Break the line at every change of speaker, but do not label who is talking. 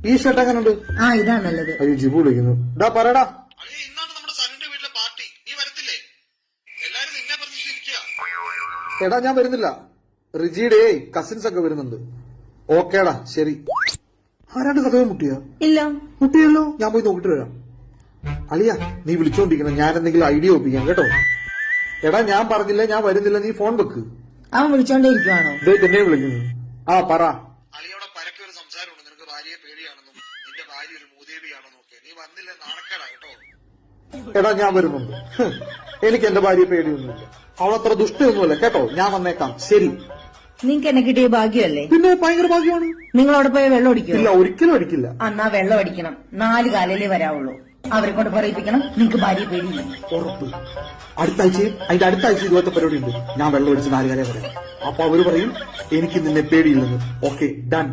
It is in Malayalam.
ഈ ഷർട്ട് എങ്ങനെയുണ്ട്?
ആ ഇതാ നല്ലത്.
അയ്യോ ജിബു വിളിക്കുന്നു. ഡാ പറയടാ.
ഇന്നാണ് നമ്മുടെ സനുന്റെ വീട്ടിലെ പാർട്ടി, നീ വരത്തില്ലേ? എല്ലാരും നിന്നെ പ്രതീക്ഷിച്ചിരിക്കുക.
എടാ ഞാൻ വരുന്നില്ല. റിജിയുടെ കസിൻസ് ഒക്കെ വരുന്നുണ്ട്. ഓക്കേടാ ശരി. ആരാണ്ട് കഥയെ മുട്ടിയോ?
ഇല്ല.
മുട്ടിയല്ലോ, ഞാൻ പോയി നോക്കിട്ട് വരാം. അളിയ നീ വിളിച്ചോണ്ടിരിക്കണം, ഞാൻ എന്തെങ്കിലും ഐഡിയ ഒപ്പിക്കാം കേട്ടോ. എടാ ഞാൻ പറഞ്ഞില്ല ഞാൻ വരുന്നില്ല, നീ ഫോൺ വെക്ക്.
അവൻ വിളിച്ചോണ്ടേ ഇരിക്കുവാണോ?
എന്നെ വിളിക്കുന്നു. ആ പറ.
അളിയോടെ പരക്കെ ഒരു സംസാരമുണ്ട്, നിനക്ക് ഭാര്യയെ പേടിയാണെന്നും നിന്റെ ഭാര്യ ഒരു മൂദേവിയാണെന്നും ഒക്കെ. നീ വന്നില്ല നാണക്കേടാ കേട്ടോ.
എടാ ഞാൻ വരുന്നുണ്ട്. എനിക്ക് എന്റെ ഭാര്യയെ പേടിയൊന്നുമില്ല, അവളത്ര ദുഷ്ടയൊന്നുമല്ല കേട്ടോ. ഞാൻ വന്നേക്കാം. ശരി.
നിങ്ങക്ക് എന്നെ കിട്ടിയ ഭാഗ്യമല്ലേ?
പിന്നെ ഭയങ്കര ഭാഗ്യമാണ്.
നിങ്ങളവിടെ പോയി വെള്ളം അടിക്കുമോ?
ഇല്ല, ഒരിക്കലും അടിക്കില്ല.
എന്നാ വെള്ളം അടിക്കണം. 4 കാലയിലേ വരാവുള്ളൂ. അവരെ കൊണ്ട് പറയിപ്പിക്കണം നിങ്ങക്ക് ഭാര്യ പേടിയില്ല.
ഉറപ്പ്. അതിന്റെ അടുത്ത ആഴ്ച ഇതുപോലത്തെ പരിപാടി ഉണ്ട്. ഞാൻ വെള്ളം അടിച്ച് 4 കാലം വരാം. അപ്പൊ അവര് പറയും എനിക്ക് നിന്നെ പേടിയില്ലെന്ന്. Okay done.